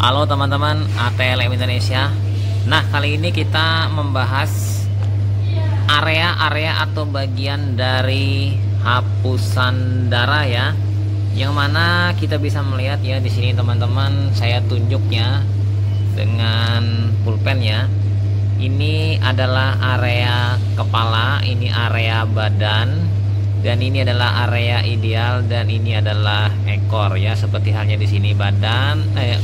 Halo teman-teman ATLM Indonesia. Nah, kali ini kita membahas area-area atau bagian dari hapusan darah ya. Yang mana kita bisa melihat ya di sini teman-teman, saya tunjuknya dengan pulpen ya. Ini adalah area kepala, ini area badan, dan ini adalah area ideal, dan ini adalah ekor ya. Seperti halnya di sini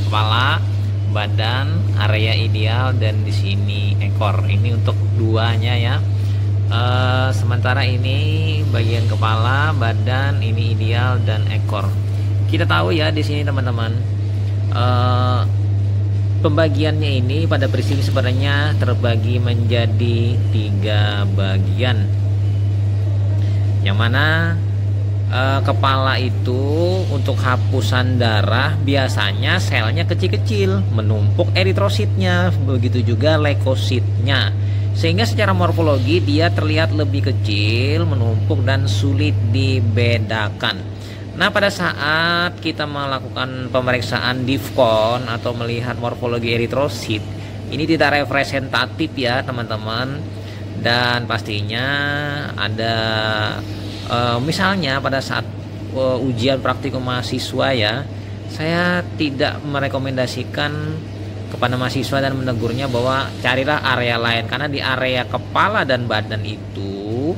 kepala, badan, area ideal, dan di sini ekor. Ini untuk duanya ya. Sementara ini bagian kepala, badan, ini ideal, dan ekor. Kita tahu ya di sini teman-teman, pembagiannya ini pada prinsip sebenarnya terbagi menjadi 3 bagian, yang mana kepala itu untuk hapusan darah biasanya selnya kecil-kecil, menumpuk eritrositnya, begitu juga leukositnya, sehingga secara morfologi dia terlihat lebih kecil, menumpuk, dan sulit dibedakan. Nah, pada saat kita melakukan pemeriksaan DIFCON atau melihat morfologi eritrosit, ini tidak representatif ya teman-teman. Dan pastinya ada misalnya pada saat ujian praktikum mahasiswa ya, saya tidak merekomendasikan kepada mahasiswa dan menegurnya bahwa carilah area lain, karena di area kepala dan badan itu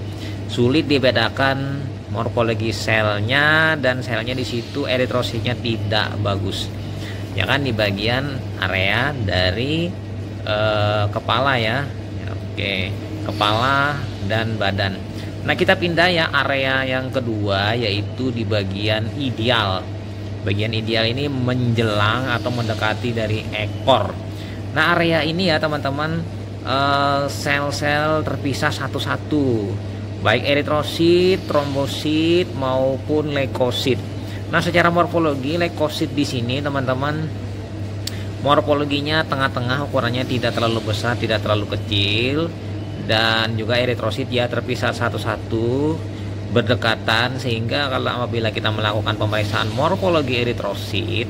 sulit dibedakan morfologi selnya, dan selnya di situ eritrositnya tidak bagus ya kan, di bagian area dari kepala ya. Oke, kepala dan badan. Nah, kita pindah ya area yang kedua, yaitu di bagian ideal. Bagian ideal ini menjelang atau mendekati dari ekor. Nah, area ini ya teman-teman, sel-sel terpisah satu-satu, baik eritrosit, trombosit maupun leukosit. Nah, secara morfologi leukosit di sini teman-teman, morfologinya tengah-tengah, ukurannya tidak terlalu besar, tidak terlalu kecil, dan juga eritrosit ya terpisah satu-satu, berdekatan, sehingga apabila kita melakukan pemeriksaan morfologi eritrosit,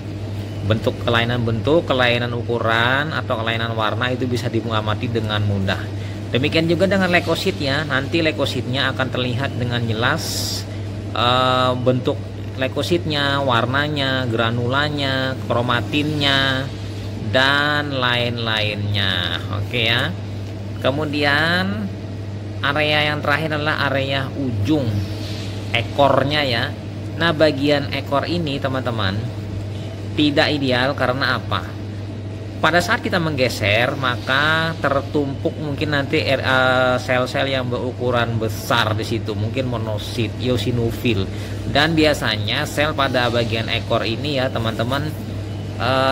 kelainan bentuk, kelainan ukuran, atau kelainan warna itu bisa diamati dengan mudah. Demikian juga dengan leukosit ya, nanti leukositnya akan terlihat dengan jelas, bentuk leukositnya, warnanya, granulanya, kromatinnya, dan lain-lainnya. Oke ya. Kemudian area yang terakhir adalah area ujung ekornya ya. Nah, bagian ekor ini teman-teman tidak ideal karena apa? Pada saat kita menggeser, maka tertumpuk mungkin nanti sel-sel yang berukuran besar di situ, mungkin monosit, eosinofil, dan biasanya sel pada bagian ekor ini ya teman-teman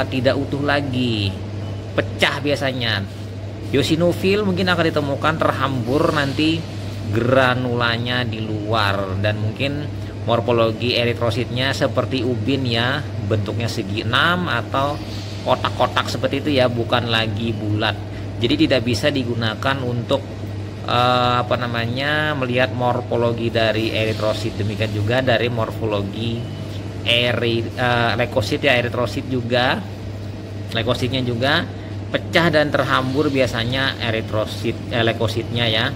tidak utuh lagi, pecah biasanya. Eosinofil mungkin akan ditemukan terhambur nanti granulanya di luar, dan mungkin morfologi eritrositnya seperti ubin ya, bentuknya segi 6 atau kotak-kotak seperti itu ya, bukan lagi bulat. Jadi tidak bisa digunakan untuk melihat morfologi dari eritrosit. Demikian juga dari morfologi leukosit ya, eritrosit juga, leukositnya juga pecah dan terhambur biasanya leukositnya ya.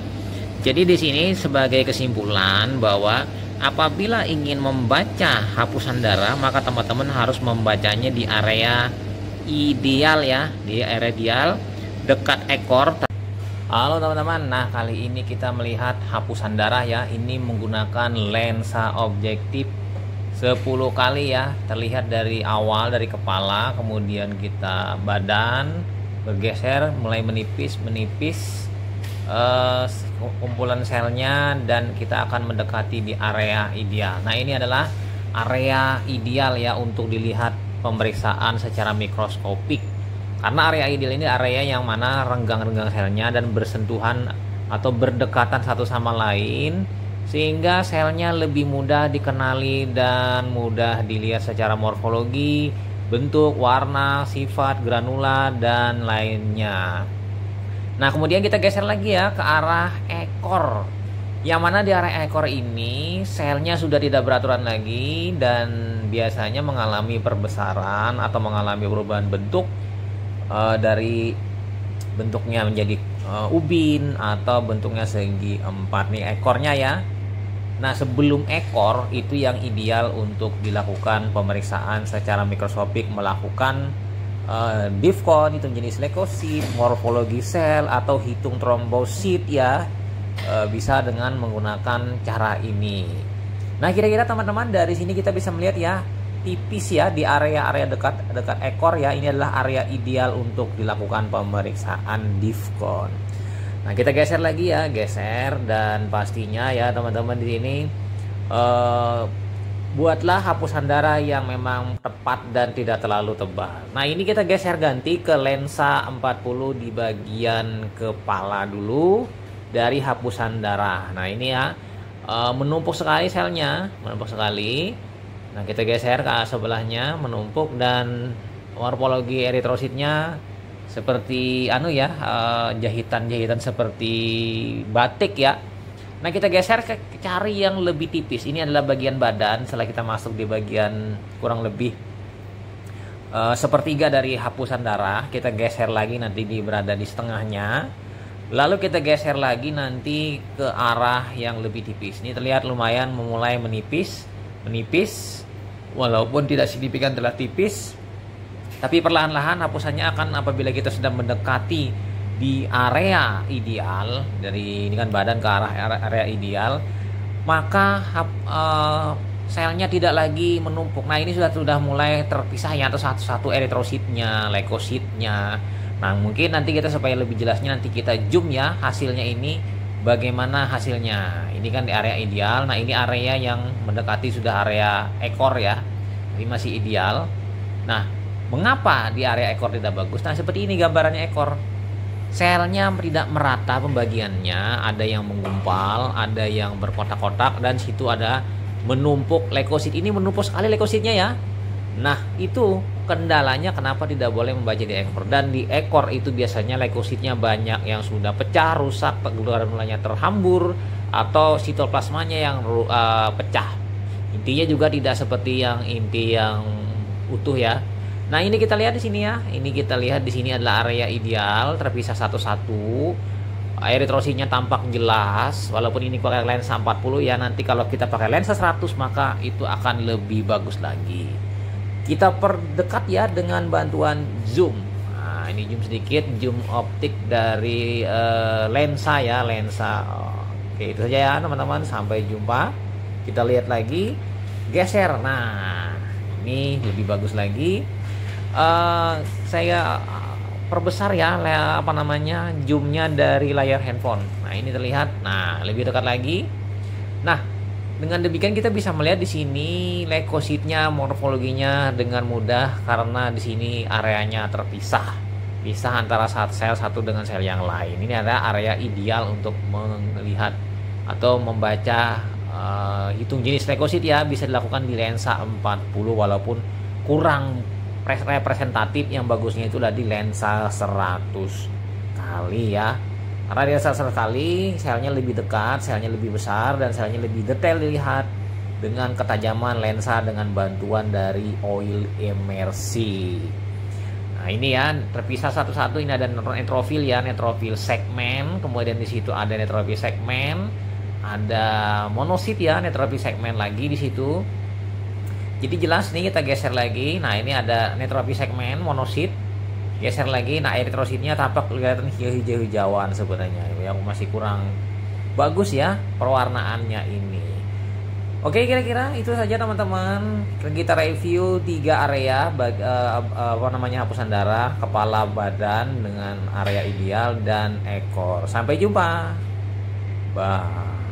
Jadi di sini sebagai kesimpulan bahwa apabila ingin membaca hapusan darah, maka teman-teman harus membacanya di area ideal ya, di area ideal dekat ekor. Halo teman-teman, nah kali ini kita melihat hapusan darah ya. Ini menggunakan lensa objektif 10 kali ya, terlihat dari awal dari kepala, kemudian kita badan bergeser mulai menipis kumpulan selnya, dan kita akan mendekati di area ideal. Nah, ini adalah area ideal ya untuk dilihat pemeriksaan secara mikroskopik, karena area ideal ini area yang mana renggang-renggang selnya dan bersentuhan atau berdekatan satu sama lain, sehingga selnya lebih mudah dikenali dan mudah dilihat secara morfologi, bentuk, warna, sifat, granula, dan lainnya. Nah, kemudian kita geser lagi ya ke arah ekor, Yang mana di area ekor ini selnya sudah tidak beraturan lagi dan biasanya mengalami perbesaran atau mengalami perubahan bentuk dari bentuknya menjadi ubin atau bentuknya segi empat nih ekornya ya. Nah, sebelum ekor itu yang ideal untuk dilakukan pemeriksaan secara mikroskopik, melakukan DIFCON, hitung jenis leukosit, morfologi sel atau hitung trombosit ya. Bisa dengan menggunakan cara ini. Nah, kira-kira teman-teman dari sini kita bisa melihat ya, tipis ya di area-area dekat ekor ya. Ini adalah area ideal untuk dilakukan pemeriksaan DIFCON. Nah, kita geser lagi ya, geser, dan pastinya ya teman-teman di sini buatlah hapusan darah yang memang tepat dan tidak terlalu tebal. Nah, ini kita geser ganti ke lensa 40 di bagian kepala dulu dari hapusan darah. Nah, ini ya menumpuk sekali selnya, menumpuk sekali. Nah, kita geser ke sebelahnya, menumpuk, dan morfologi eritrositnya seperti jahitan-jahitan seperti batik ya. Nah, kita geser ke cari yang lebih tipis. Ini adalah bagian badan. Setelah kita masuk di bagian kurang lebih sepertiga dari hapusan darah, kita geser lagi nanti berada di setengahnya. Lalu kita geser lagi nanti ke arah yang lebih tipis. Ini terlihat lumayan memulai menipis, walaupun tidak signifikan telah tipis, tapi perlahan-lahan hapusannya akan, apabila kita sudah mendekati di area ideal, dari ini kan badan ke arah area ideal, maka selnya tidak lagi menumpuk. Nah, ini sudah mulai terpisah ya, atau satu-satu eritrositnya, leukositnya. Nah, mungkin nanti kita, supaya lebih jelasnya, nanti kita zoom ya hasilnya ini bagaimana hasilnya. Ini kan di area ideal. Nah, ini area yang mendekati sudah area ekor ya, ini masih ideal. Nah, mengapa di area ekor tidak bagus? Nah, seperti ini gambarannya ekor. Selnya tidak merata pembagiannya, ada yang menggumpal, ada yang berkotak-kotak, dan situ ada menumpuk leukosit. Ini menumpuk sekali leukositnya ya. Nah, itu kendalanya kenapa tidak boleh membaca di ekor. Dan di ekor itu biasanya leukositnya banyak yang sudah pecah, rusak, gula-gulanya terhambur, atau sitoplasmanya yang pecah. Intinya juga tidak seperti yang inti yang utuh ya. Nah, ini kita lihat di sini ya. Ini kita lihat di sini adalah area ideal, terpisah satu-satu. Eritrositnya tampak jelas, walaupun ini pakai lensa 40 ya. Nanti kalau kita pakai lensa 100 maka itu akan lebih bagus lagi. Kita perdekat ya dengan bantuan zoom. Nah, ini zoom sedikit, zoom optik dari lensa ya, lensa. Oke, itu saja ya teman-teman. Sampai jumpa. Kita lihat lagi, geser. Nah, ini lebih bagus lagi. Saya perbesar ya zoomnya dari layar handphone. Nah, ini terlihat. Nah, lebih dekat lagi. Nah, dengan demikian kita bisa melihat di sini leukositnya, morfologinya dengan mudah, karena di sini areanya terpisah antara sel satu dengan sel yang lain. Ini adalah area ideal untuk melihat atau membaca hitung jenis leukosit ya. Bisa dilakukan di lensa 40 walaupun kurang representatif. Yang bagusnya itu di lensa 100 kali ya, karena di lensa 100 kali selnya lebih dekat, selnya lebih besar, dan selnya lebih detail dilihat dengan ketajaman lensa dengan bantuan dari oil emersi. Nah, ini ya terpisah satu-satu. Ini ada neutrofil ya, neutrofil segmen, kemudian di situ ada neutrofil segmen, ada monosit ya, neutrofil segmen lagi di situ. Jadi jelas nih, kita geser lagi. Nah, ini ada neutrofil segmen, monosit. Geser lagi. Nah, eritrositnya tampak kelihatan hijau-hijauan sebenarnya, yang masih kurang bagus ya perwarnaannya ini. Oke, kira-kira itu saja teman-teman. Kita review 3 area hapusan darah, kepala, badan dengan area ideal, dan ekor. Sampai jumpa. Bye.